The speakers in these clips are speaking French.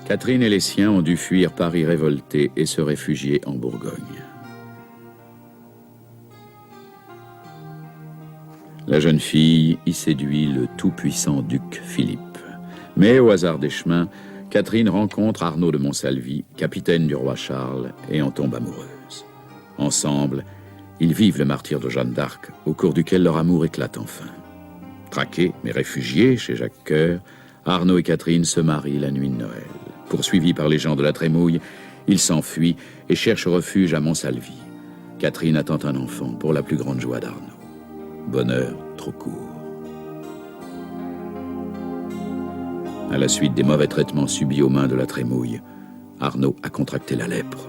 Catherine et les siens ont dû fuir Paris révolté et se réfugier en Bourgogne. La jeune fille y séduit le tout-puissant duc Philippe. Mais au hasard des chemins, Catherine rencontre Arnaud de Montsalvi, capitaine du roi Charles, et en tombe amoureuse. Ensemble, ils vivent le martyre de Jeanne d'Arc, au cours duquel leur amour éclate enfin. Traqués, mais réfugiés chez Jacques Coeur, Arnaud et Catherine se marient la nuit de Noël. Poursuivis par les gens de la Trémouille, ils s'enfuient et cherchent refuge à Montsalvi. Catherine attend un enfant pour la plus grande joie d'Arnaud. Bonheur trop court. À la suite des mauvais traitements subis aux mains de la Trémouille, Arnaud a contracté la lèpre.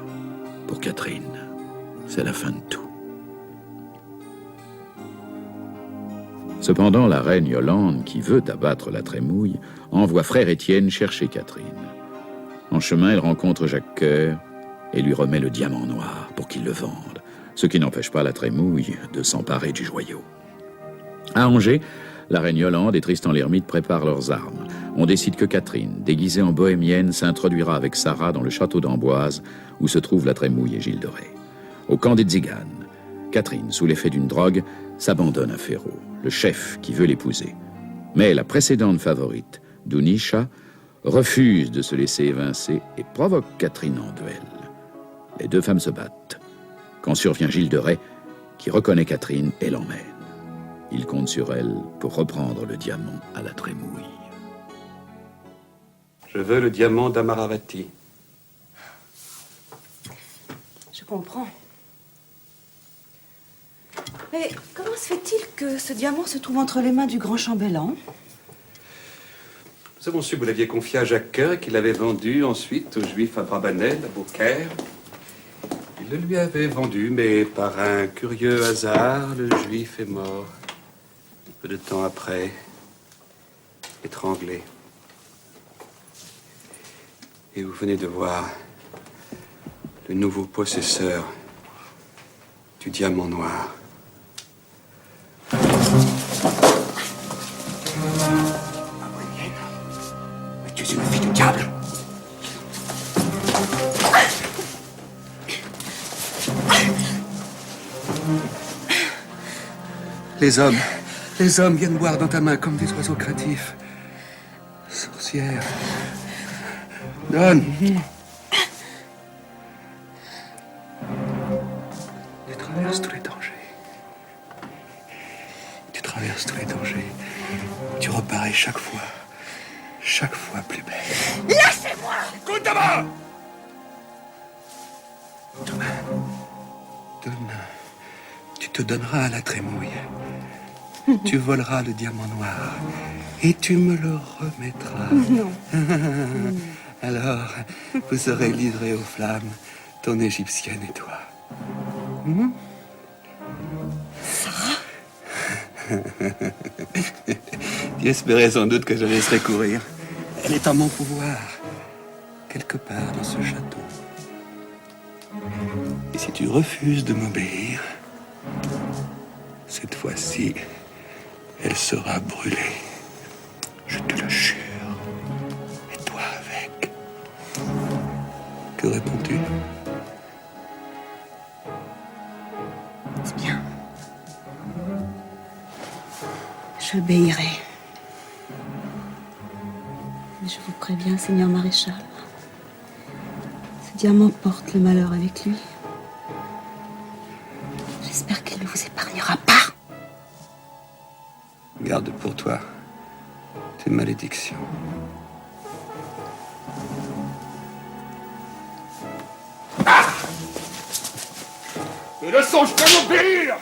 Pour Catherine, c'est la fin de tout. Cependant, la reine Yolande, qui veut abattre la Trémouille, envoie frère Étienne chercher Catherine. En chemin, elle rencontre Jacques Coeur et lui remet le diamant noir pour qu'il le vende, ce qui n'empêche pas la Trémouille de s'emparer du joyau. À Angers, la reine Yolande et Tristan l'Hermite préparent leurs armes. On décide que Catherine, déguisée en bohémienne, s'introduira avec Sarah dans le château d'Amboise, où se trouvent la Trémouille et Gilles de Rais. Au camp des Tziganes, Catherine, sous l'effet d'une drogue, s'abandonne à Féraud, le chef qui veut l'épouser. Mais la précédente favorite, Dounisha, refuse de se laisser évincer et provoque Catherine en duel. Les deux femmes se battent. Quand survient Gilles de Rais, qui reconnaît Catherine et l'emmène. Il compte sur elle pour reprendre le diamant à la Trémouille. Je veux le diamant d'Amaravati. Je comprends. Mais comment se fait-il que ce diamant se trouve entre les mains du grand chambellan? Nous avons su que vous l'aviez confié à Jacques Coeur et qu'il l'avait vendu ensuite aux Juifs à Brabanel, à Beaucaire. Il le lui avait vendu, mais par un curieux hasard, le Juif est mort. Peu de temps après, étranglé. Et vous venez de voir le nouveau possesseur du diamant noir. Mais tu es une fille du diable. Les hommes viennent boire dans ta main comme des oiseaux craintifs. Sorcière. Donne. Tu traverses tous les dangers. Tu traverses tous les dangers. Tu reparais chaque fois plus belle. Lâchez-moi! Écoute d'abord! Demain, tu te donneras à la Trémouille. Tu voleras le diamant noir et tu me le remettras. Non. Alors, vous serez livrés aux flammes, ton égyptienne et toi. Tu espérais sans doute que je laisserais courir. Elle est en mon pouvoir, quelque part dans ce château. Et si tu refuses de m'obéir, cette fois-ci, elle sera brûlée. Je te le jure. Et toi avec. Que réponds-tu? C'est bien. J'obéirai. Mais je vous préviens, Seigneur Maréchal. Ce diamant porte le malheur avec lui. J'espère qu'il ne vous épargnera pas. Garde pour toi tes malédictions. Ne ne songe qu'à m'obéir!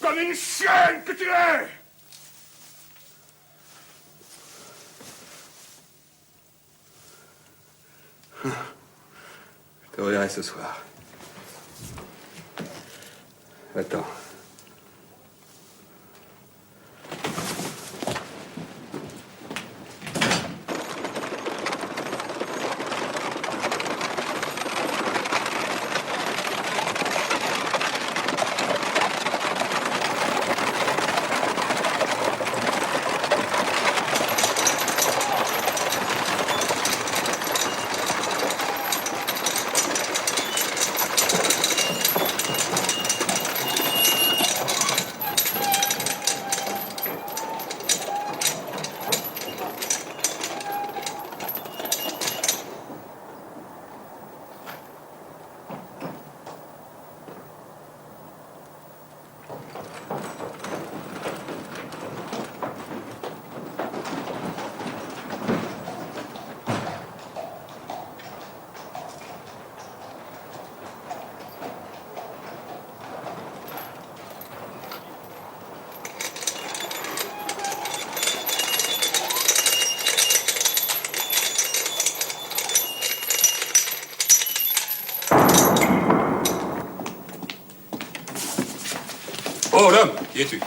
Comme une chienne que tu es! Je te reverrai ce soir. Attends. Qui es-tu?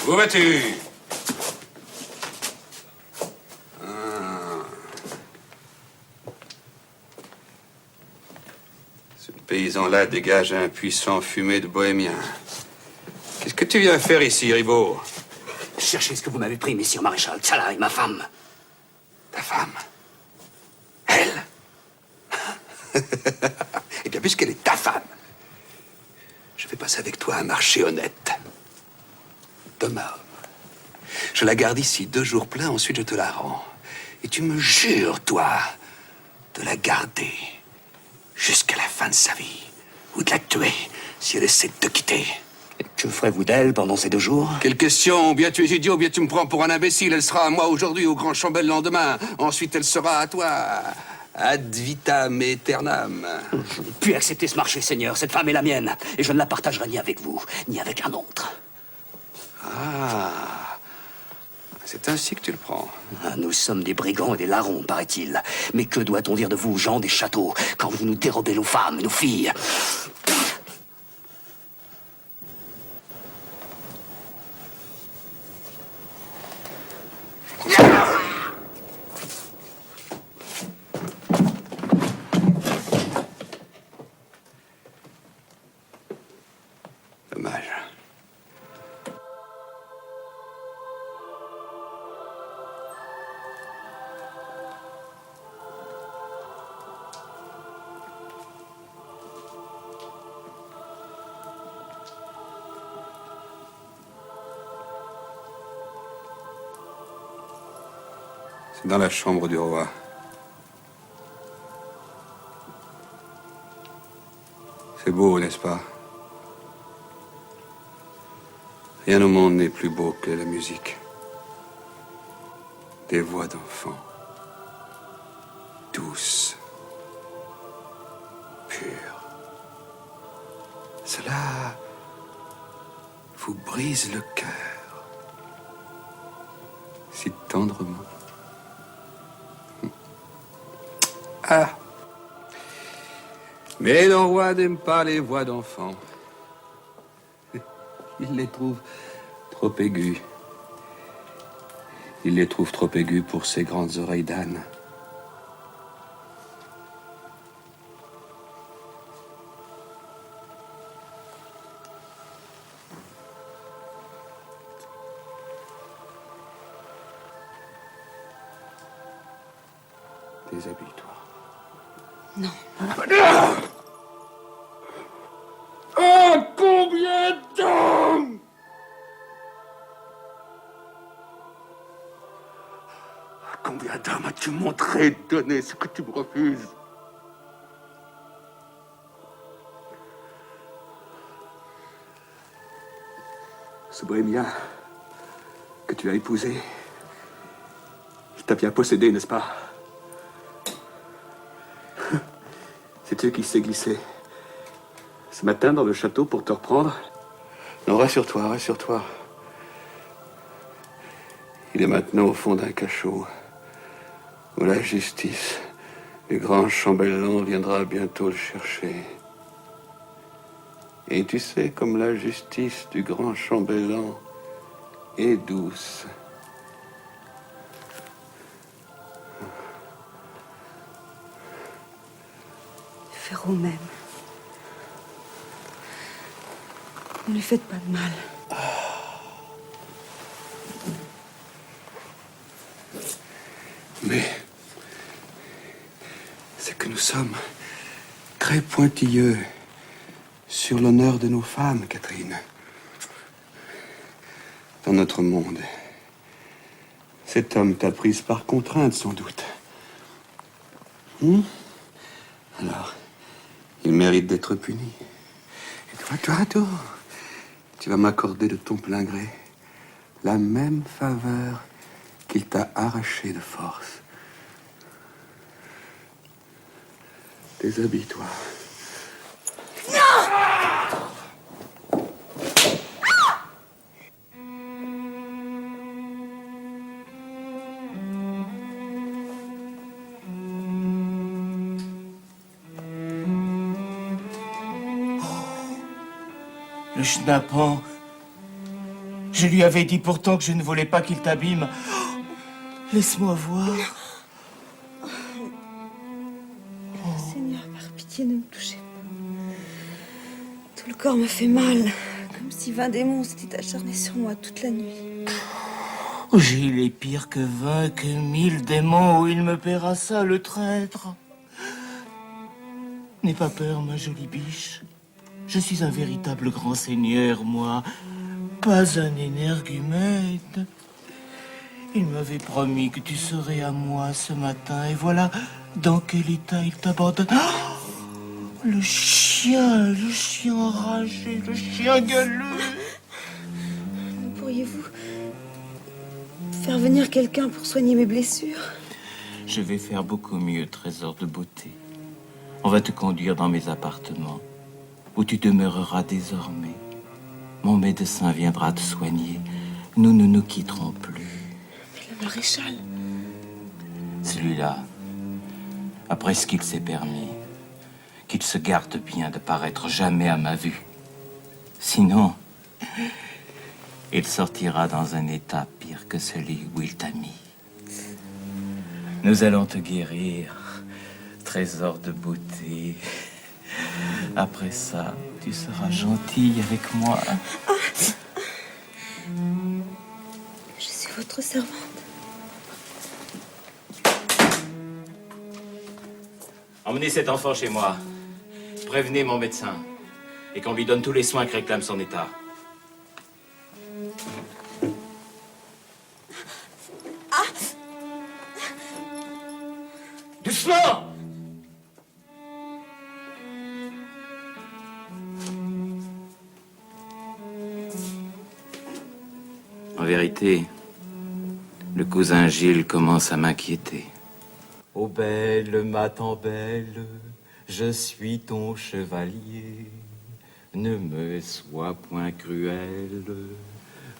Où vas-tu? Ce paysan-là dégage un puissant fumé de bohémien. Qu'est-ce que tu viens faire ici, Ribaud? Cherchez ce que vous m'avez pris, messire maréchal. Tchala et ma femme. Ta femme? Elle? Eh bien, puisqu'elle est ta femme, je vais passer avec toi un marché honnête. D'homme à homme. Je la garde ici 2 jours pleins, ensuite je te la rends. Et tu me jures, toi, de la garder jusqu'à la fin de sa vie. Ou de la tuer si elle essaie de te quitter. Et que ferez-vous d'elle pendant ces 2 jours? Quelle question? Ou bien tu es idiot, ou bien tu me prends pour un imbécile. Elle sera à moi aujourd'hui, au grand chambellan demain. Ensuite, elle sera à toi. Ad vitam aeternam. Je ne puis accepter ce marché, Seigneur. Cette femme est la mienne. Et je ne la partagerai ni avec vous, ni avec un autre. Ah, c'est ainsi que tu le prends. Ah, nous sommes des brigands et des larrons, paraît-il. Mais que doit-on dire de vous, gens des châteaux, quand vous nous dérobez nos femmes, nos filles? Dommage. C'est dans la chambre du roi. C'est beau, n'est-ce pas? Rien au monde n'est plus beau que la musique. Des voix d'enfants. Douces. Pures. Cela vous brise le cœur. Si tendrement. Ah! Mais le roi n'aime pas les voix d'enfants. Il les trouve trop aigus. Il les trouve trop aigus pour ses grandes oreilles d'âne. Déshabille-toi. Non. Ah, combien d'hommes! Combien d'hommes as-tu montré donner ce que tu me refuses? Ce bohémien que tu as épousé, il t'a bien possédé, n'est-ce pas? C'est-tu qui s'est glissé ce matin dans le château pour te reprendre? Non, rassure-toi, rassure-toi. Il est maintenant au fond d'un cachot où la justice du grand chambellan viendra bientôt le chercher. Et tu sais comme la justice du grand chambellan est douce. Ferraud même. Ne lui faites pas de mal. Mais c'est que nous sommes très pointilleux sur l'honneur de nos femmes, Catherine. Dans notre monde, cet homme t'a prise par contrainte, sans doute. Alors, il mérite d'être puni. Et toi, tu vas m'accorder de ton plein gré la même faveur qu'il t'a arrachée de force. Déshabille-toi. Le schnappant Je lui avais dit pourtant que je ne voulais pas qu'il t'abîme. Oh, laisse-moi voir. Seigneur, par pitié, ne me touchez pas. Tout le corps me fait mal, comme si 20 démons s'étaient acharnés sur moi toute la nuit. Il est pire que 20, que 1000 démons, où il me paiera ça, le traître. N'aie pas peur, ma jolie biche. Je suis un véritable grand seigneur, moi. Pas un énergumène. Il m'avait promis que tu serais à moi ce matin, et voilà dans quel état il t'abandonne. Oh, le chien enragé, le chien gueuleux. Pourriez-vous faire venir quelqu'un pour soigner mes blessures? Je vais faire beaucoup mieux, trésor de beauté. On va te conduire dans mes appartements, où tu demeureras désormais. Mon médecin viendra te soigner. Nous ne nous quitterons plus. Mais le maréchal... Celui-là, après ce qu'il s'est permis, qu'il se garde bien de paraître jamais à ma vue. Sinon, il sortira dans un état pire que celui où il t'a mis. Nous allons te guérir, trésor de beauté. Après ça, tu seras gentille avec moi. Je suis votre servante. Emmenez cet enfant chez moi. Prévenez mon médecin. Et qu'on lui donne tous les soins que réclame son état. Doucement! En vérité, le cousin Gilles commence à m'inquiéter. Ô belle, ma tant belle, je suis ton chevalier. Ne me sois point cruelle,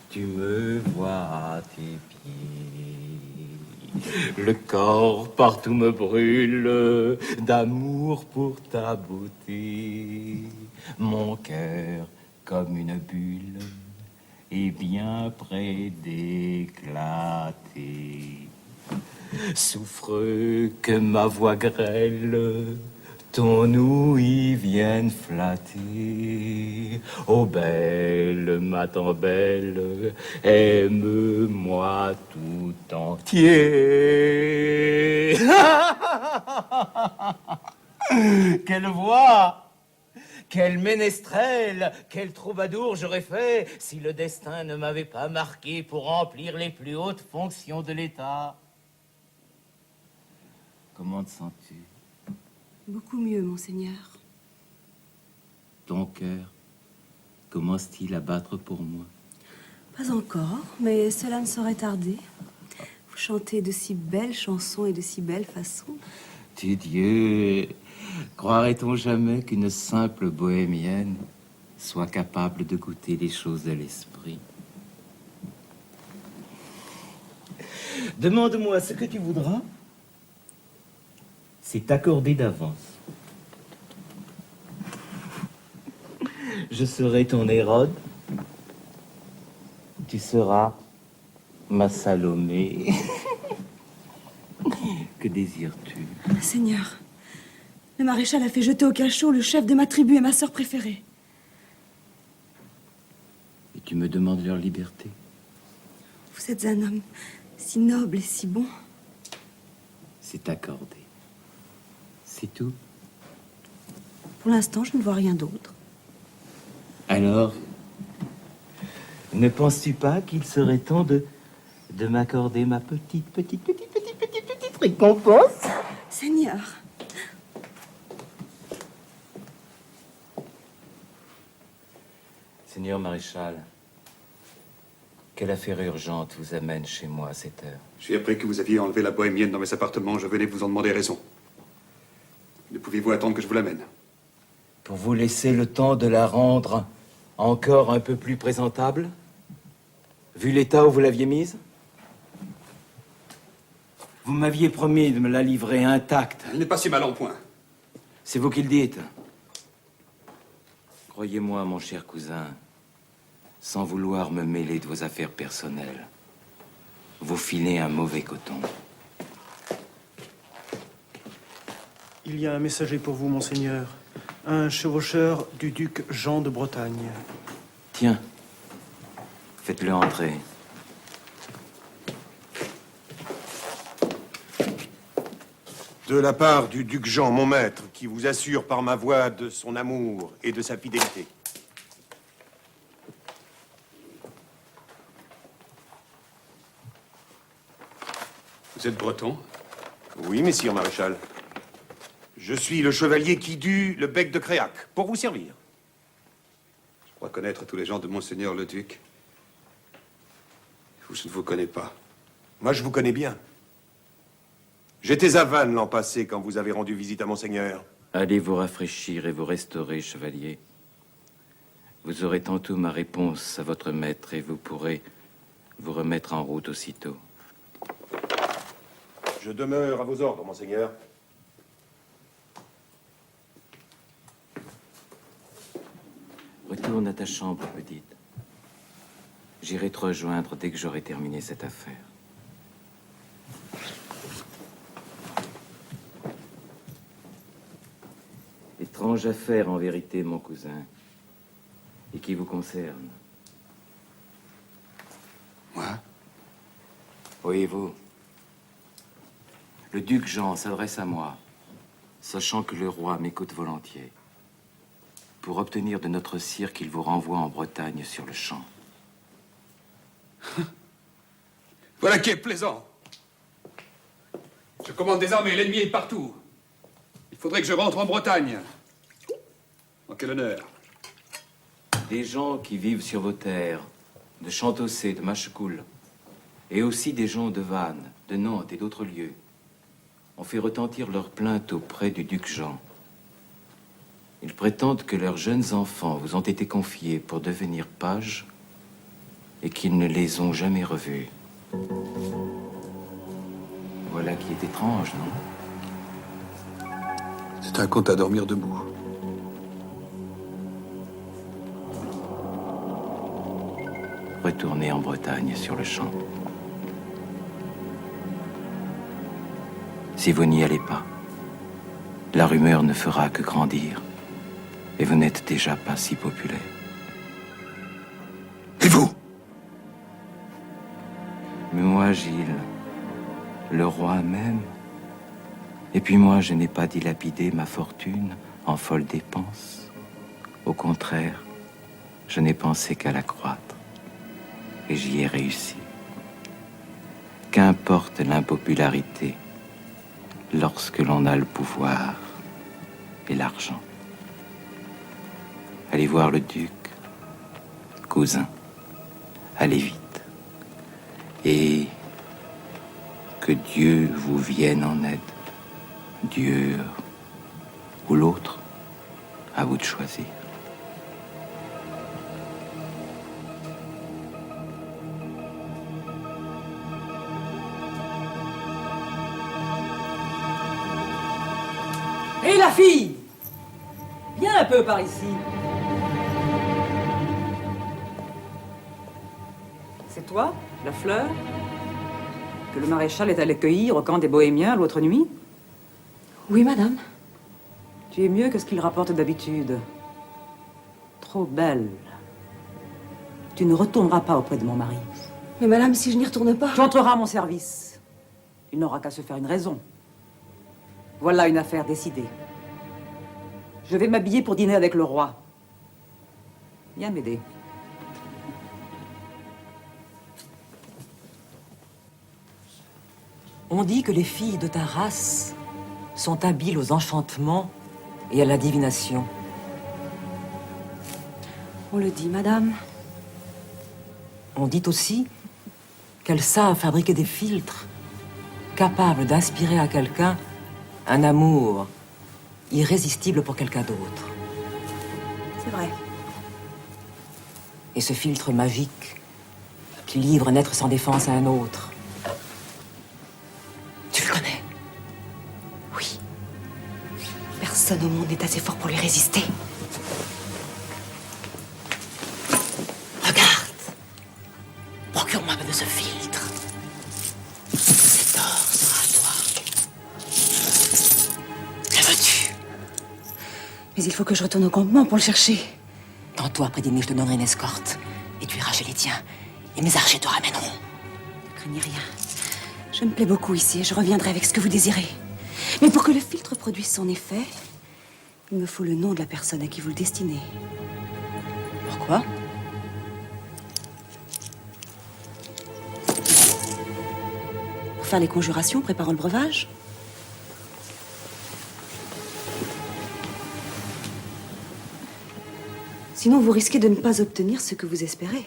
tu me vois à tes pieds. Le corps partout me brûle d'amour pour ta beauté. Mon cœur, comme une bulle, est bien près d'éclater. Souffre que ma voix grêle ton ouïe vienne flatter. Ô belle, ma tant belle, aime-moi tout entier. Quelle voix! Quel ménestrel, quel troubadour j'aurais fait si le destin ne m'avait pas marqué pour remplir les plus hautes fonctions de l'État. Comment te sens-tu? Beaucoup mieux, monseigneur. Ton cœur commence-t-il à battre pour moi? Pas encore, mais cela ne saurait tarder. Vous chantez de si belles chansons et de si belles façons. Tu Dieu, croirait-on jamais qu'une simple bohémienne soit capable de goûter les choses de l'esprit? Demande-moi ce que tu voudras. C'est accordé d'avance. Je serai ton Hérode. Tu seras ma Salomé. Que désires-tu? Seigneur, le maréchal a fait jeter au cachot le chef de ma tribu et ma sœur préférée. Et tu me demandes leur liberté? Vous êtes un homme si noble et si bon. C'est accordé. C'est tout. Pour l'instant, je ne vois rien d'autre. Alors, ne penses-tu pas qu'il serait temps de m'accorder ma petite récompense? Seigneur, Seigneur maréchal, quelle affaire urgente vous amène chez moi à cette heure? J'ai appris que vous aviez enlevé la bohémienne dans mes appartements. Je venais vous en demander raison. Ne pouvez-vous attendre que je vous l'amène? Pour vous laisser le temps de la rendre encore un peu plus présentable, vu l'état où vous l'aviez mise? Vous m'aviez promis de me la livrer intacte. Elle n'est pas si mal en point. C'est vous qui le dites. Croyez-moi, mon cher cousin, sans vouloir me mêler de vos affaires personnelles, vous filez un mauvais coton. Il y a un messager pour vous, monseigneur. Un chevaucheur du duc Jean de Bretagne. Tiens, faites-le entrer. De la part du duc Jean, mon maître, qui vous assure par ma voix de son amour et de sa fidélité. Vous êtes breton? Oui, messire maréchal. Je suis le chevalier qui dut le bec de Créac, pour vous servir. Je crois connaître tous les gens de Monseigneur le Duc. Je ne vous connais pas. Moi, je vous connais bien. J'étais à Vannes l'an passé quand vous avez rendu visite à Monseigneur. Allez vous rafraîchir et vous restaurer, chevalier. Vous aurez tantôt ma réponse à votre maître et vous pourrez vous remettre en route aussitôt. Je demeure à vos ordres, Monseigneur. Retourne à ta chambre, petite. J'irai te rejoindre dès que j'aurai terminé cette affaire. Étrange affaire, en vérité, mon cousin, et qui vous concerne. Moi? Voyez-vous, le duc Jean s'adresse à moi, sachant que le roi m'écoute volontiers, pour obtenir de notre sire qu'il vous renvoie en Bretagne sur le champ. Voilà qui est plaisant. Je commande des armées, l'ennemi est partout. Il faudrait que je rentre en Bretagne. En quel honneur? Des gens qui vivent sur vos terres, de Chantossé, de Machecoul, et aussi des gens de Vannes, de Nantes et d'autres lieux, ont fait retentir leur plainte auprès du duc Jean. Ils prétendent que leurs jeunes enfants vous ont été confiés pour devenir pages et qu'ils ne les ont jamais revus. Voilà qui est étrange, non? C'est un conte à dormir debout. Retournez en Bretagne sur le champ. Si vous n'y allez pas, la rumeur ne fera que grandir. Et vous n'êtes déjà pas si populaire. Et vous? Mais moi, Gilles, le roi même. Et puis moi, je n'ai pas dilapidé ma fortune en folles dépenses. Au contraire, je n'ai pensé qu'à l'accroître. Et j'y ai réussi. Qu'importe l'impopularité lorsque l'on a le pouvoir et l'argent. Allez voir le duc, cousin. Allez vite. Et que Dieu vous vienne en aide. Dieu ou l'autre, à vous de choisir. Et la fille? Viens un peu par ici. C'est toi, la fleur, que le maréchal est allé cueillir au camp des Bohémiens l'autre nuit? Oui, madame. Tu es mieux que ce qu'il rapporte d'habitude. Trop belle. Tu ne retourneras pas auprès de mon mari. Mais madame, si je n'y retourne pas... Tu entreras à mon service. Il n'aura qu'à se faire une raison. Voilà une affaire décidée. Je vais m'habiller pour dîner avec le roi. Viens m'aider. On dit que les filles de ta race sont habiles aux enchantements et à la divination. On le dit, madame. On dit aussi qu'elles savent fabriquer des filtres capables d'inspirer à quelqu'un un amour irrésistible pour quelqu'un d'autre. C'est vrai. Et ce filtre magique qui livre un être sans défense à un autre. Tu le connais? Oui. Personne au monde n'est assez fort pour lui résister. Regarde. Mais il faut que je retourne au campement pour le chercher. Tantôt après dîner, je te donnerai une escorte. Et tu iras chez les tiens. Et mes archers te ramèneront. Ne craignez rien. Je me plais beaucoup ici et je reviendrai avec ce que vous désirez. Mais pour que le filtre produise son effet, il me faut le nom de la personne à qui vous le destinez. Pourquoi? Pour faire les conjurations préparant le breuvage. Sinon, vous risquez de ne pas obtenir ce que vous espérez.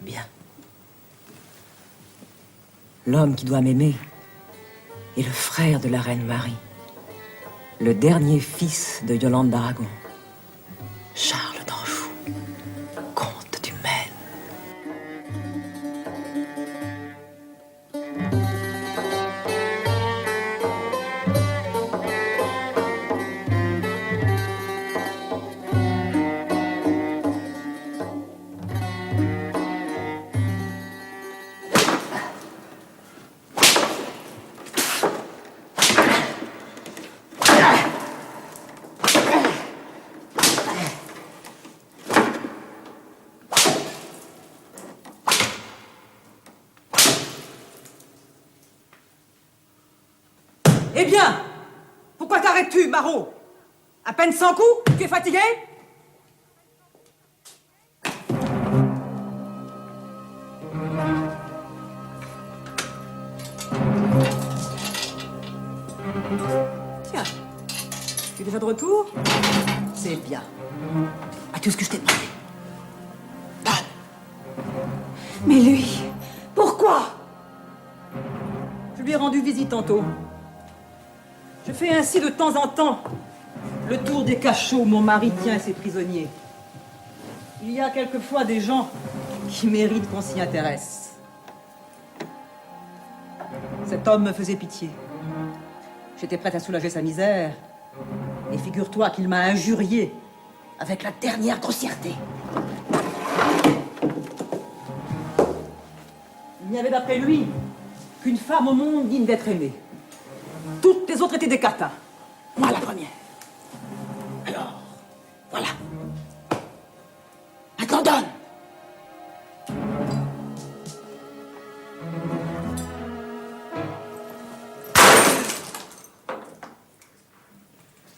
Bien. L'homme qui doit m'aimer est le frère de la reine Marie, le dernier fils de Yolande d'Aragon, Charles d'Anjou, comte du Maine. Eh bien, pourquoi t'arrêtes-tu, Marot? À peine 100 coups? Tu es fatigué? Tiens, tu es déjà de retour? C'est bien. As-tu ce que je t'ai demandé? Mais lui, pourquoi? Je lui ai rendu visite tantôt. Je fais ainsi de temps en temps le tour des cachots où mon mari tient ses prisonniers. Il y a quelquefois des gens qui méritent qu'on s'y intéresse. Cet homme me faisait pitié. J'étais prête à soulager sa misère. Et figure-toi qu'il m'a injurié avec la dernière grossièreté. Il n'y avait d'après lui qu'une femme au monde digne d'être aimée. Toutes les autres étaient des catins. Moi, la première. Alors, voilà. Maintenant, donne.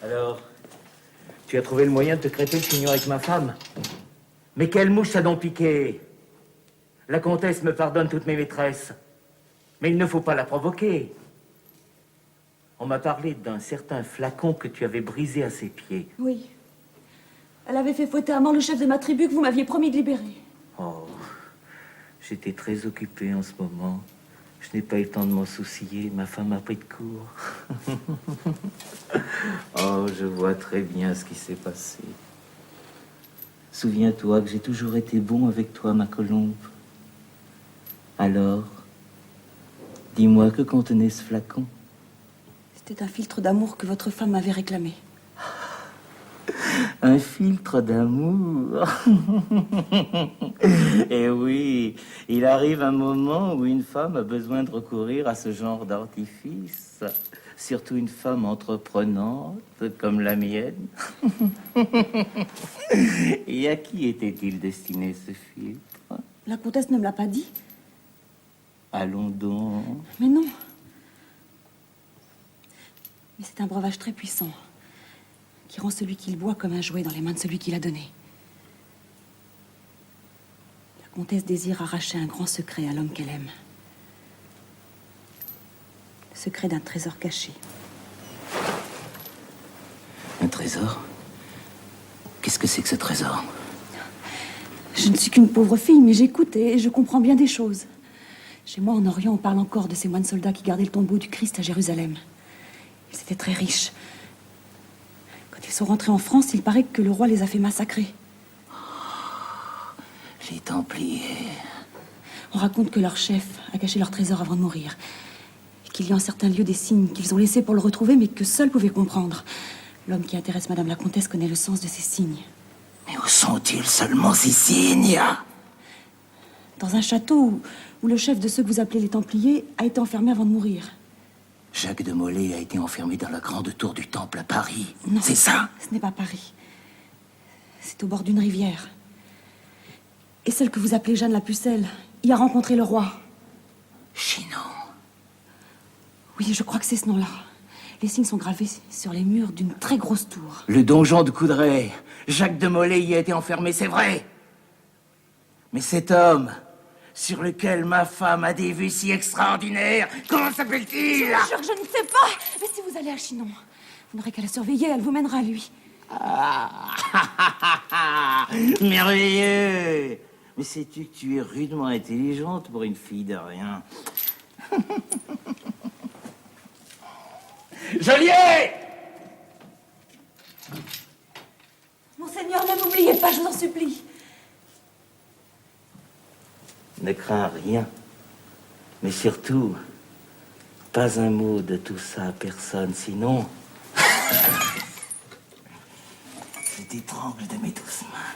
Alors, tu as trouvé le moyen de te crêper le chignon avec ma femme? Mais quelle mouche a donc piqué? La comtesse me pardonne toutes mes maîtresses. Mais il ne faut pas la provoquer. On m'a parlé d'un certain flacon que tu avais brisé à ses pieds. Oui. Elle avait fait fouetter à mort le chef de ma tribu que vous m'aviez promis de libérer. Oh, j'étais très occupé en ce moment. Je n'ai pas eu le temps de m'en soucier. Ma femme a pris de court. Oh, je vois très bien ce qui s'est passé. Souviens-toi que j'ai toujours été bon avec toi, ma colombe. Alors, dis-moi que contenait ce flacon. C'était un filtre d'amour que votre femme m'avait réclamé. Un filtre d'amour. Eh oui, il arrive un moment où une femme a besoin de recourir à ce genre d'artifice. Surtout une femme entreprenante comme la mienne. Et à qui était-il destiné ce filtre? La comtesse ne me l'a pas dit. Allons donc. Mais non. Mais c'est un breuvage très puissant, qui rend celui qui le boit comme un jouet dans les mains de celui qui l'a donné. La comtesse désire arracher un grand secret à l'homme qu'elle aime. Le secret d'un trésor caché. Un trésor? Qu'est-ce que c'est que ce trésor? Je ne suis qu'une pauvre fille, mais j'écoute et je comprends bien des choses. Chez moi, en Orient, on parle encore de ces moines soldats qui gardaient le tombeau du Christ à Jérusalem. Ils étaient très riches. Quand ils sont rentrés en France, il paraît que le roi les a fait massacrer. Les Templiers. On raconte que leur chef a caché leur trésor avant de mourir. Et qu'il y a en certains lieux des signes qu'ils ont laissés pour le retrouver, mais que seuls pouvaient comprendre. L'homme qui intéresse Madame la Comtesse connaît le sens de ces signes. Mais où sont-ils seulement ces signes? Dans un château où le chef de ceux que vous appelez les Templiers a été enfermé avant de mourir. Jacques de Molay a été enfermé dans la grande tour du Temple à Paris. Non, c'est ça? Ce n'est pas Paris. C'est au bord d'une rivière. Et celle que vous appelez Jeanne la Pucelle y a rencontré le roi. Chinon. Oui, je crois que c'est ce nom-là. Les signes sont gravés sur les murs d'une très grosse tour. Le donjon de Coudray. Jacques de Molay y a été enfermé, c'est vrai. Mais cet homme, sur lequel ma femme a des vues si extraordinaires, comment s'appelle-t-il? Je vous jure que je ne sais pas. Mais si vous allez à Chinon, vous n'aurez qu'à la surveiller, elle vous mènera à lui. Merveilleux. Mais sais-tu que tu es rudement intelligente pour une fille de rien? Joliet! Monseigneur, ne m'oubliez pas, je vous en supplie. Ne crains rien. Mais surtout, pas un mot de tout ça à personne, sinon... je t'étrangle de mes douces mains.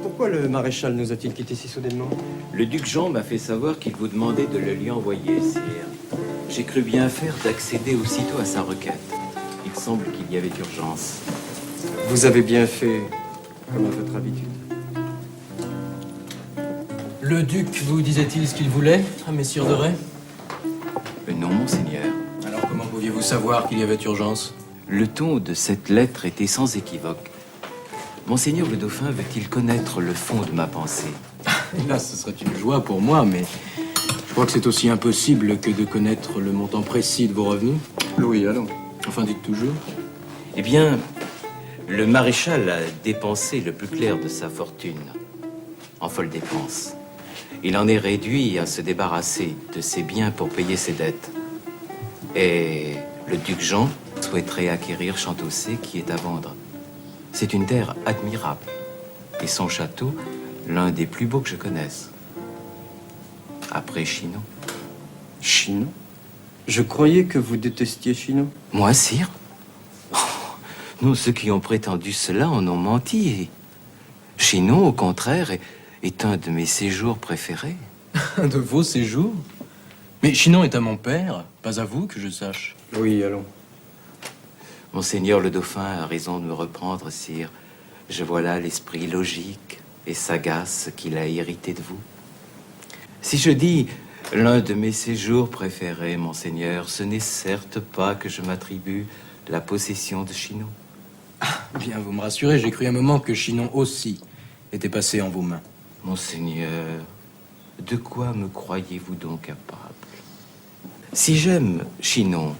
Pourquoi le maréchal nous a-t-il quittés si soudainement? Le duc Jean m'a fait savoir qu'il vous demandait de le lui envoyer, sire. J'ai cru bien faire d'accéder aussitôt à sa requête. Il semble qu'il y avait urgence. Vous avez bien fait, comme à votre habitude. Le duc vous disait-il ce qu'il voulait, à messire de Ray? Non, monseigneur. Alors comment pouviez-vous savoir qu'il y avait urgence? Le ton de cette lettre était sans équivoque. Monseigneur le dauphin veut-il connaître le fond de ma pensée? Là, ce serait une joie pour moi, mais je crois que c'est aussi impossible que de connaître le montant précis de vos revenus. Oui, allons. Enfin, dites toujours. Eh bien, le maréchal a dépensé le plus clair de sa fortune en folles dépenses. Il en est réduit à se débarrasser de ses biens pour payer ses dettes. Et le duc Jean souhaiterait acquérir Chantaussé qui est à vendre. C'est une terre admirable. Et son château, l'un des plus beaux que je connaisse. Après Chinon. Chinon? Je croyais que vous détestiez Chinon. Moi, sire? Oh, non, ceux qui ont prétendu cela en ont menti. Chinon, au contraire, est un de mes séjours préférés. Un de vos séjours? Mais Chinon est à mon père, pas à vous que je sache. Oui, allons. Monseigneur le dauphin a raison de me reprendre, sire. Je vois là l'esprit logique et sagace qu'il a hérité de vous. Si je dis l'un de mes séjours préférés, monseigneur, ce n'est certes pas que je m'attribue la possession de Chinon. Bien, vous me rassurez, j'ai cru un moment que Chinon aussi était passé en vos mains. Monseigneur, de quoi me croyez-vous donc capable? Si j'aime Chinon,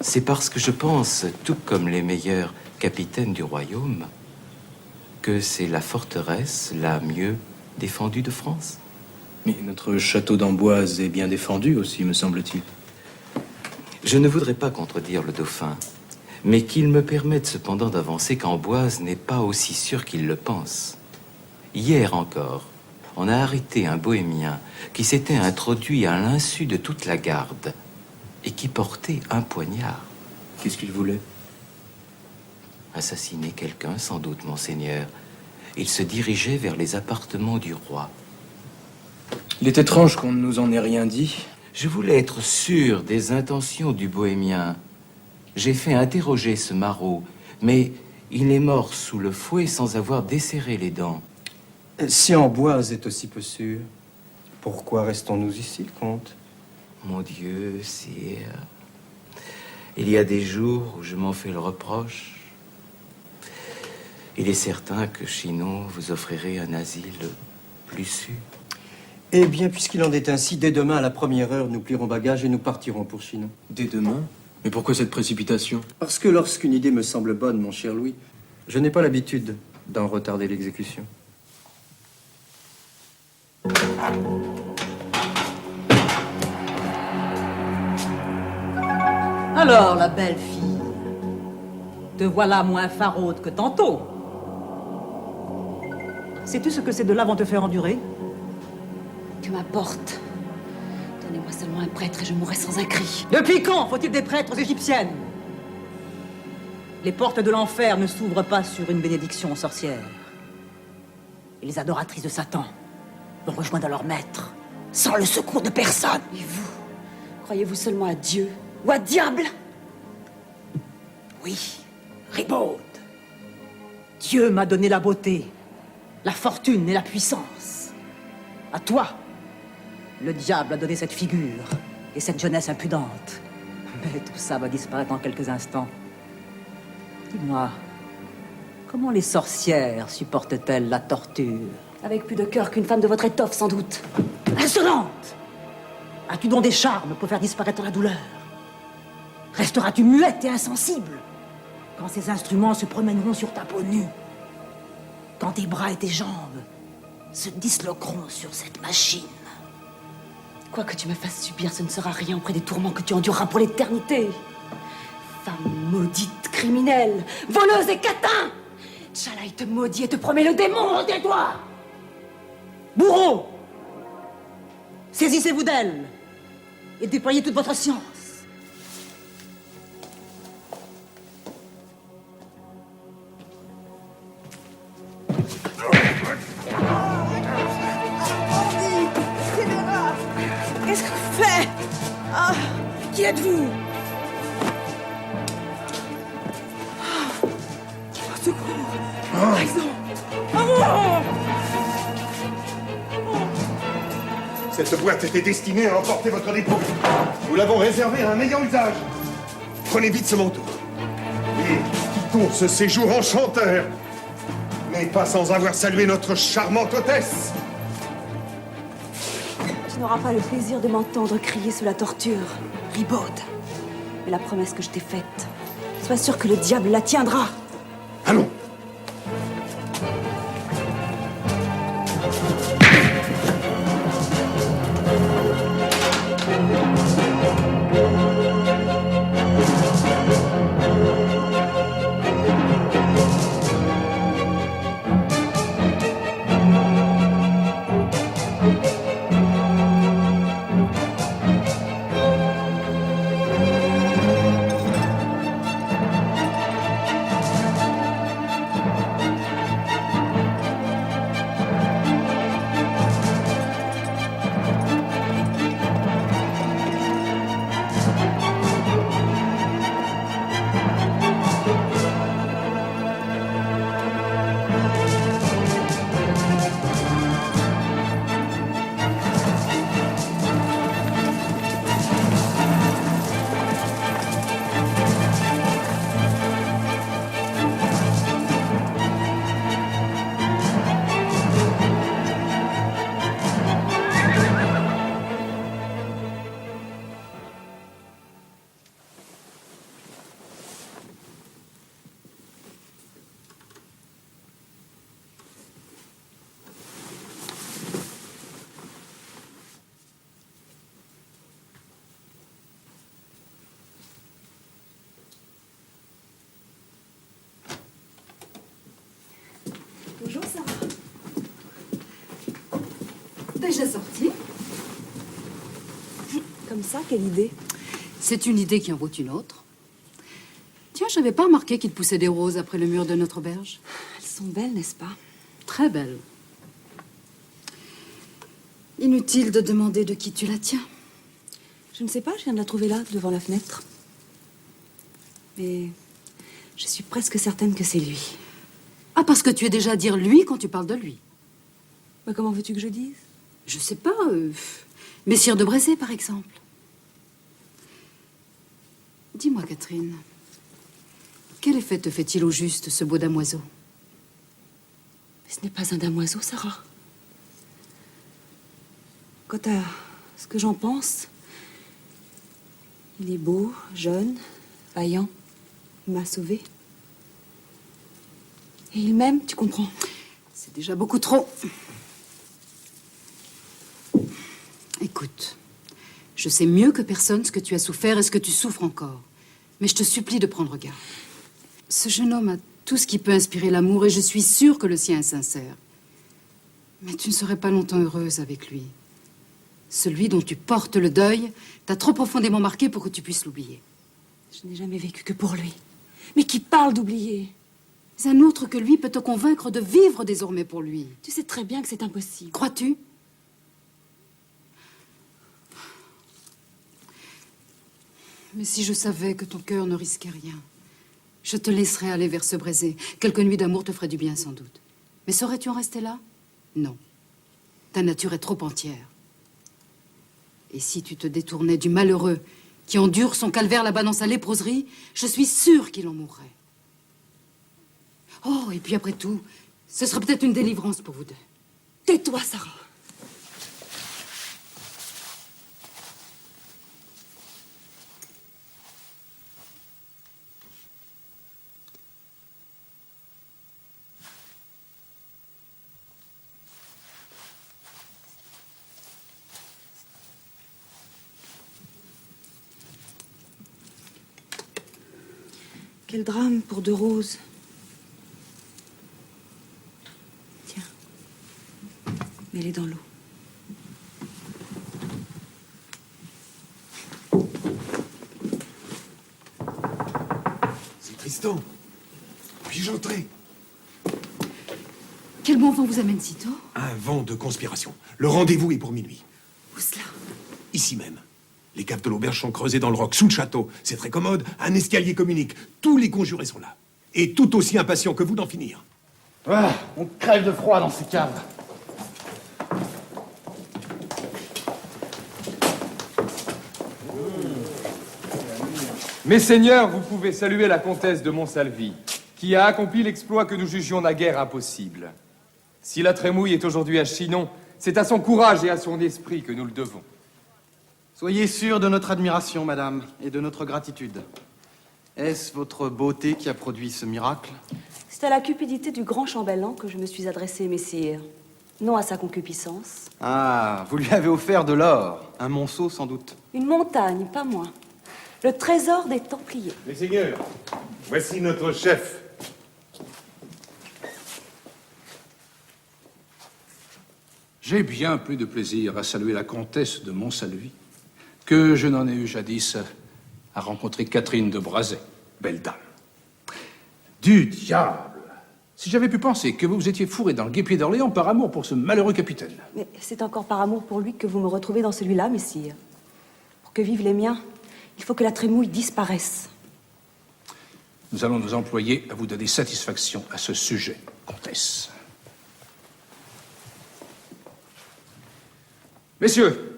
c'est parce que je pense, tout comme les meilleurs capitaines du royaume, que c'est la forteresse la mieux défendue de France. Mais notre château d'Amboise est bien défendu aussi, me semble-t-il. Je ne voudrais pas contredire le dauphin, mais qu'il me permette cependant d'avancer qu'Amboise n'est pas aussi sûr qu'il le pense. Hier encore, on a arrêté un bohémien qui s'était introduit à l'insu de toute la garde et qui portait un poignard. Qu'est-ce qu'il voulait? Assassiner quelqu'un, sans doute, monseigneur. Il se dirigeait vers les appartements du roi. Il est étrange qu'on ne nous en ait rien dit. Je voulais être sûr des intentions du bohémien. J'ai fait interroger ce maraud, mais il est mort sous le fouet sans avoir desserré les dents. Si Amboise est aussi peu sûr, pourquoi restons-nous ici, comte? Mon Dieu, sire, il y a des jours où je m'en fais le reproche. Il est certain que Chinon vous offrirait un asile plus sûr. Eh bien, puisqu'il en est ainsi, dès demain, à la première heure, nous plierons bagages et nous partirons pour Chinon. Dès demain? Mais pourquoi cette précipitation? Parce que lorsqu'une idée me semble bonne, mon cher Louis, je n'ai pas l'habitude d'en retarder l'exécution. Alors, la belle fille, te voilà moins faraude que tantôt. Sais-tu ce que ces deux-là vont te faire endurer? Que m'importe. Donnez-moi seulement un prêtre et je mourrai sans un cri. Depuis quand faut-il des prêtres égyptiennes? Les portes de l'enfer ne s'ouvrent pas sur une bénédiction aux sorcières. Et les adoratrices de Satan vont rejoindre leur maître, sans le secours de personne. Et vous, croyez-vous seulement à Dieu ou à diable? Oui, Ribaude. Dieu m'a donné la beauté, la fortune et la puissance. À toi, le diable a donné cette figure et cette jeunesse impudente. Mais tout ça va disparaître en quelques instants. Dis-moi, comment les sorcières supportent-elles la torture? Avec plus de cœur qu'une femme de votre étoffe, sans doute. Insolente! As-tu donc des charmes pour faire disparaître la douleur? Resteras-tu muette et insensible quand ces instruments se promèneront sur ta peau nue? Quand tes bras et tes jambes se disloqueront sur cette machine? Quoi que tu me fasses subir, ce ne sera rien auprès des tourments que tu endureras pour l'éternité. Femme maudite, criminelle, voleuse et catin! Tchalai te maudit et te promet le démon des doigts! Bourreau! Saisissez-vous d'elle et déployez toute votre science. Qu'est-ce que vous faites? Ah, qui êtes-vous? Au secours! Trahison! Oh! Cette boîte était destinée à emporter votre dépôt. Nous l'avons réservée à un meilleur usage. Prenez vite ce manteau. Et quittons ce séjour enchanteur. Mais pas sans avoir salué notre charmante hôtesse. Tu n'auras pas le plaisir de m'entendre crier sous la torture, Ribaude. Mais la promesse que je t'ai faite, sois sûr que le diable la tiendra. Allons. Bonjour, Sarah. Déjà sorti? Comme ça, quelle idée? C'est une idée qui en vaut une autre. Tiens, je n'avais pas remarqué qu'il poussait des roses après le mur de notre auberge. Elles sont belles, n'est-ce pas? Très belles. Inutile de demander de qui tu la tiens. Je ne sais pas, je viens de la trouver là, devant la fenêtre. Mais je suis presque certaine que c'est lui. Ah, parce que tu es déjà à dire lui quand tu parles de lui. Mais comment veux-tu que je dise? Je sais pas. Messire de Brézé, par exemple. Dis-moi, Catherine, quel effet te fait-il au juste, ce beau damoiseau? Mais ce n'est pas un damoiseau, Sarah. Quant à ce que j'en pense, il est beau, jeune, vaillant. Il m'a sauvée. Et il m'aime, tu comprends? C'est déjà beaucoup trop. Écoute, je sais mieux que personne ce que tu as souffert et ce que tu souffres encore. Mais je te supplie de prendre garde. Ce jeune homme a tout ce qui peut inspirer l'amour et je suis sûre que le sien est sincère. Mais tu ne serais pas longtemps heureuse avec lui. Celui dont tu portes le deuil t'a trop profondément marqué pour que tu puisses l'oublier. Je n'ai jamais vécu que pour lui. Mais qui parle d'oublier? Un autre que lui peut te convaincre de vivre désormais pour lui. Tu sais très bien que c'est impossible. Crois-tu? Mais si je savais que ton cœur ne risquait rien, je te laisserais aller vers ce Brézé. Quelques nuits d'amour te feraient du bien, sans doute. Mais saurais-tu en rester là? Non. Ta nature est trop entière. Et si tu te détournais du malheureux qui endure son calvaire là-bas dans sa léproserie, je suis sûre qu'il en mourrait. Oh, et puis après tout, ce serait peut-être une délivrance pour vous deux. Tais-toi, Sarah. Quel drame pour deux roses. Tiens, mets-les dans l'eau. C'est Tristan. Puis-je entrer? Quel bon vent vous amène si tôt? Un vent de conspiration. Le rendez-vous est pour minuit. Où cela? Ici même. Les caves de l'auberge sont creusées dans le roc, sous le château. C'est très commode, un escalier communique. Tous les conjurés sont là. Et tout aussi impatients que vous d'en finir. Ah, on crève de froid dans ces caves. Mes seigneurs, vous pouvez saluer la comtesse de Montsalvi, qui a accompli l'exploit que nous jugions naguère impossible. Si la Trémouille est aujourd'hui à Chinon, c'est à son courage et à son esprit que nous le devons. Soyez sûrs de notre admiration, madame, et de notre gratitude. Est-ce votre beauté qui a produit ce miracle? C'est à la cupidité du grand chambellan que je me suis adressée, messire. Non à sa concupiscence. Ah, vous lui avez offert de l'or. Un monceau, sans doute. Une montagne, pas moins. Le trésor des Templiers. Les seigneurs, voici notre chef. J'ai bien plus de plaisir à saluer la comtesse de Montsalvi que je n'en ai eu jadis à rencontrer Catherine de Brazé, belle dame. Du diable! Si j'avais pu penser que vous vous étiez fourré dans le guépier d'Orléans par amour pour ce malheureux capitaine. Mais c'est encore par amour pour lui que vous me retrouvez dans celui-là, messire. Pour que vivent les miens, il faut que la Trémouille disparaisse. Nous allons nous employer à vous donner satisfaction à ce sujet, comtesse. Messieurs,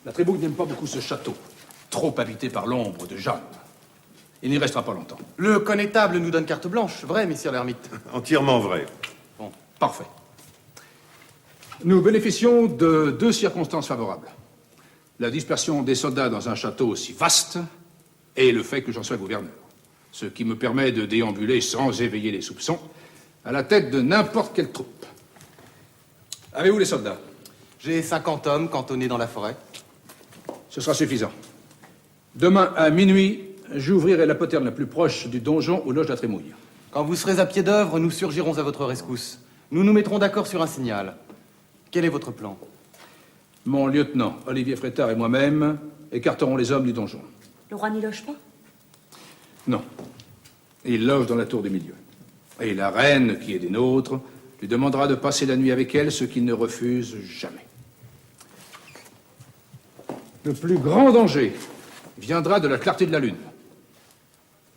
la Trémouille n'aime pas beaucoup ce château, trop habité par l'ombre de Jeanne. Il n'y restera pas longtemps. Le connétable nous donne carte blanche, vrai, messire l'ermite? Entièrement vrai. Bon, parfait. Nous bénéficions de deux circonstances favorables. La dispersion des soldats dans un château aussi vaste et le fait que j'en sois gouverneur. Ce qui me permet de déambuler sans éveiller les soupçons à la tête de n'importe quelle troupe. Avez-vous les soldats? J'ai 50 hommes cantonnés dans la forêt. Ce sera suffisant. Demain à minuit, j'ouvrirai la poterne la plus proche du donjon aux loges de la Trémouille. Quand vous serez à pied d'œuvre, nous surgirons à votre rescousse. Nous nous mettrons d'accord sur un signal. Quel est votre plan? Mon lieutenant, Olivier Frétard et moi-même écarterons les hommes du donjon. Le roi n'y loge pas? Non. Il loge dans la tour du milieu. Et la reine, qui est des nôtres, lui demandera de passer la nuit avec elle, ce qu'il ne refuse jamais. Le plus grand danger viendra de la clarté de la lune.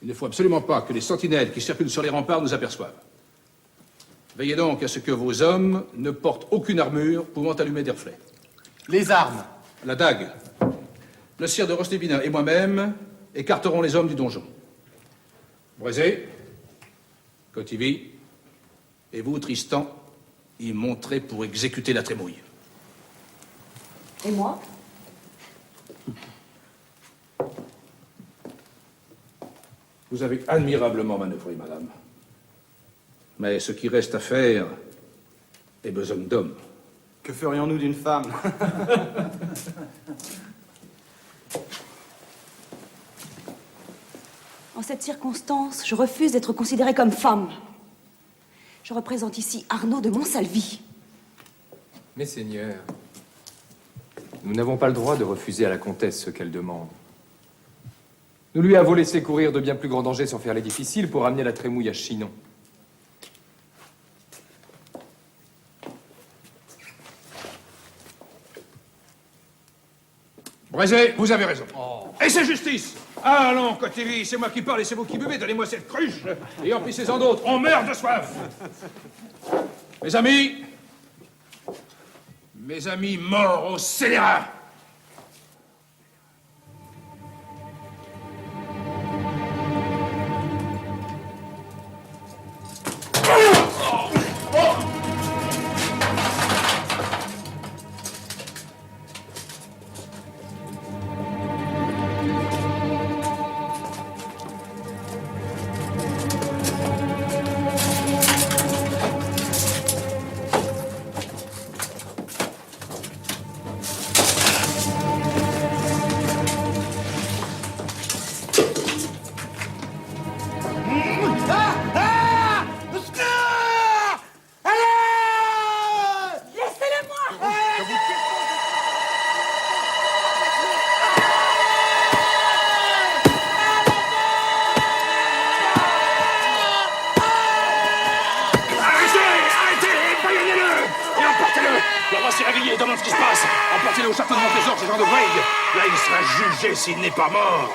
Il ne faut absolument pas que les sentinelles qui circulent sur les remparts nous aperçoivent. Veillez donc à ce que vos hommes ne portent aucune armure pouvant allumer des reflets. Les armes. La dague. Le sire de Rostébinin et moi-même écarterons les hommes du donjon. Brézé, Cotivy, et vous, Tristan, y monterez pour exécuter la Trémouille. Et moi? Vous avez admirablement manœuvré, madame. Mais ce qui reste à faire est besogne d'hommes. Que ferions-nous d'une femme? En cette circonstance, je refuse d'être considérée comme femme. Je représente ici Arnaud de Montsalvi. Mes seigneurs, nous n'avons pas le droit de refuser à la comtesse ce qu'elle demande. Nous lui avons laissé courir de bien plus grands dangers sans faire les difficiles pour amener la Trémouille à Chinon. Brézé, vous avez raison. Et c'est justice. Allons, Cotilly, c'est moi qui parle et c'est vous qui buvez. Donnez-moi cette cruche et emplissez-en d'autres. On meurt de soif. Mes amis morts au scélérat. Demande ce qui se passe. Emportez-le au château de Montésor, ce genre de Braigue. Là, il sera jugé s'il n'est pas mort.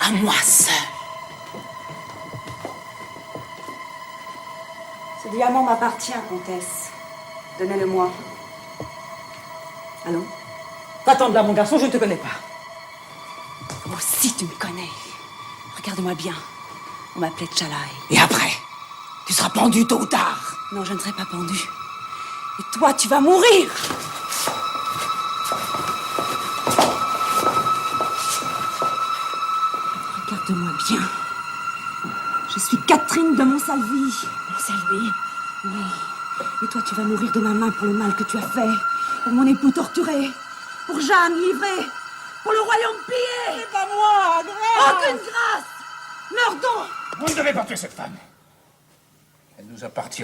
À moi seul. Ce diamant m'appartient, comtesse. Donnez-le-moi. Allons. Va-t'en de là, mon garçon, je ne te connais pas. Moi aussi, tu me connais. Regarde-moi bien. On m'appelait Tchalai. Et après, tu seras pendu tôt ou tard. Non, je ne serai pas pendu. Et toi, tu vas mourir. Regarde-moi bien. Je suis Catherine de Montsalvi. Montsalvi? Oui. Et toi, tu vas mourir de ma main pour le mal que tu as fait. Pour mon époux torturé. Pour Jeanne livrée. Pour le royaume pillé. C'est pas moi, grâce. Aucune grâce. Meurs donc. Vous ne devez pas tuer cette femme. Elle nous appartient.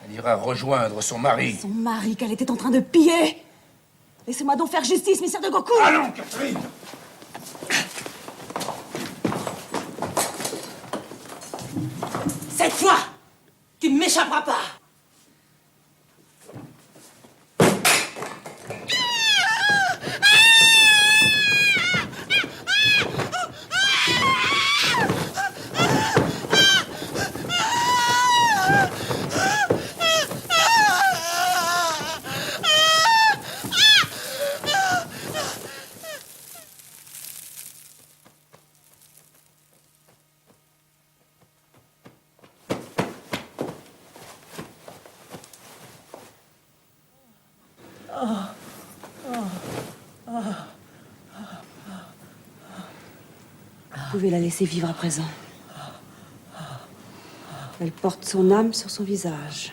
Elle ira rejoindre son mari. Son mari qu'elle était en train de piller. Laissez-moi donc faire justice, messire de Goku. Allons, Catherine. Cette fois, tu ne m'échapperas pas. Vous pouvez la laisser vivre à présent. Elle porte son âme sur son visage.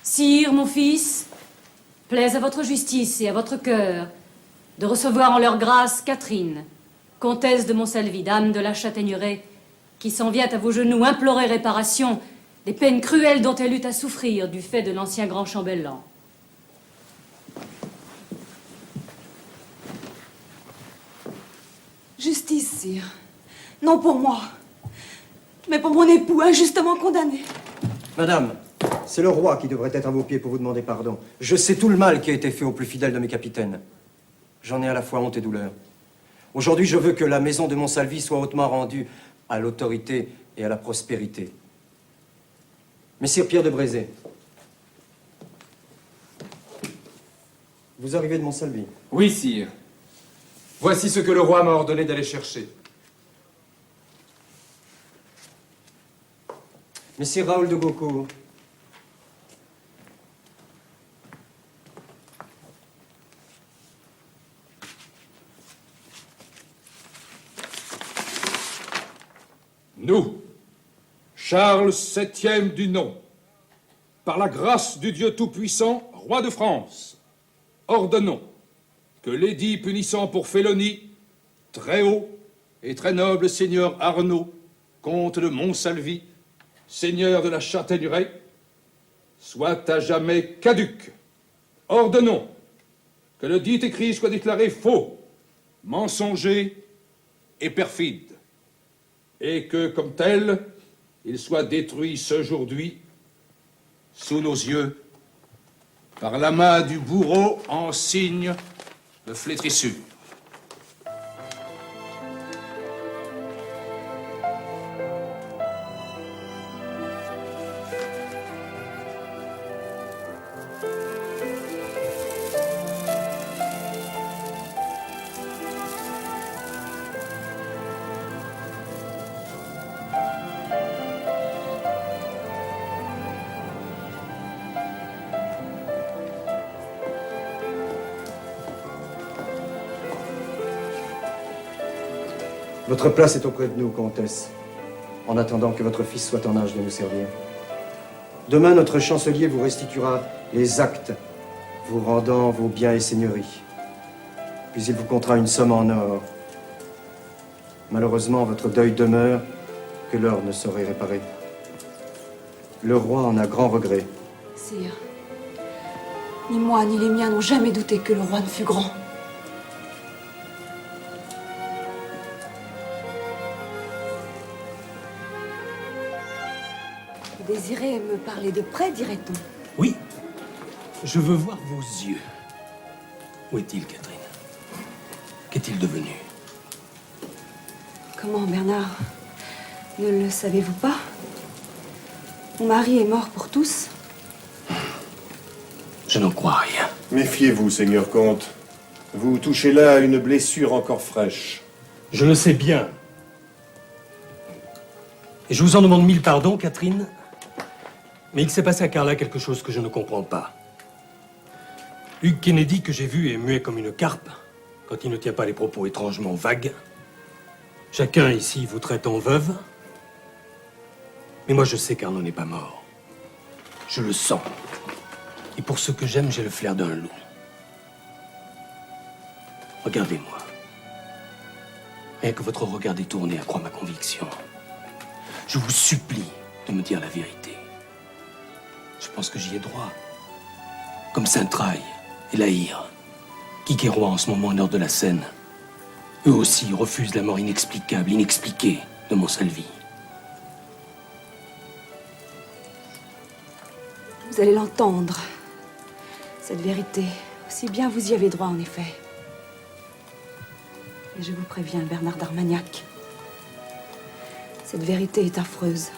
Sire, mon fils, plaise à votre justice et à votre cœur de recevoir en leur grâce Catherine, comtesse de Montsalvi, dame de la Châtaigneraie, qui s'en vient à vos genoux implorer réparation des peines cruelles dont elle eut à souffrir du fait de l'ancien grand chambellan. Justice, sire. Non pour moi, mais pour mon époux injustement condamné. Madame, c'est le roi qui devrait être à vos pieds pour vous demander pardon. Je sais tout le mal qui a été fait aux plus fidèles de mes capitaines. J'en ai à la fois honte et douleur. Aujourd'hui, je veux que la maison de Montsalvi soit hautement rendue à l'autorité et à la prospérité. Messire Pierre de Brézé, vous arrivez de Montsalvi? Oui, sire. Voici ce que le roi m'a ordonné d'aller chercher. Messire Raoul de Gaucourt. Nous, Charles VII du nom, par la grâce du Dieu Tout-Puissant, roi de France, ordonnons que l'édit punissant pour félonie très haut et très noble seigneur Arnaud, comte de Montsalvi, seigneur de la Châtaigneraie, soit à jamais caduc. Ordonnons que le dit écrit soit déclaré faux, mensonger et perfide, et que, comme tel, il soit détruit ce jour-d'hui, sous nos yeux, par l'amas du bourreau en signe de flétrissure. Votre place est auprès de nous, comtesse, en attendant que votre fils soit en âge de nous servir. Demain, notre chancelier vous restituera les actes vous rendant vos biens et seigneuries. Puis il vous comptera une somme en or. Malheureusement, votre deuil demeure que l'or ne saurait réparer. Le roi en a grand regret. Sire, ni moi ni les miens n'ont jamais douté que le roi ne fût grand. Vous désirez me parler de près, dirait-on? Oui. Je veux voir vos yeux. Où est-il, Catherine? Qu'est-il devenu? Comment, Bernard? Ne le savez-vous pas? Mon mari est mort pour tous. Je n'en crois rien. Méfiez-vous, seigneur comte. Vous touchez là à une blessure encore fraîche. Je le sais bien. Et je vous en demande 1000 pardons, Catherine. Mais il s'est passé à Carla quelque chose que je ne comprends pas. Hugh Kennedy, que j'ai vu, est muet comme une carpe quand il ne tient pas les propos étrangement vagues. Chacun ici vous traite en veuve. Mais moi, je sais qu'Arnaud n'est pas mort. Je le sens. Et pour ce que j'aime, j'ai le flair d'un loup. Regardez-moi. Rien que votre regard détourné accroît ma conviction. Je vous supplie de me dire la vérité. Je pense que j'y ai droit. Comme Saint-Traille et La Hire, qui est roi en ce moment au nord de la Seine. Eux aussi refusent la mort inexplicable, inexpliquée de Montsalvi. Vous allez l'entendre, cette vérité. Aussi bien vous y avez droit, en effet. Et je vous préviens, Bernard d'Armagnac, cette vérité est affreuse.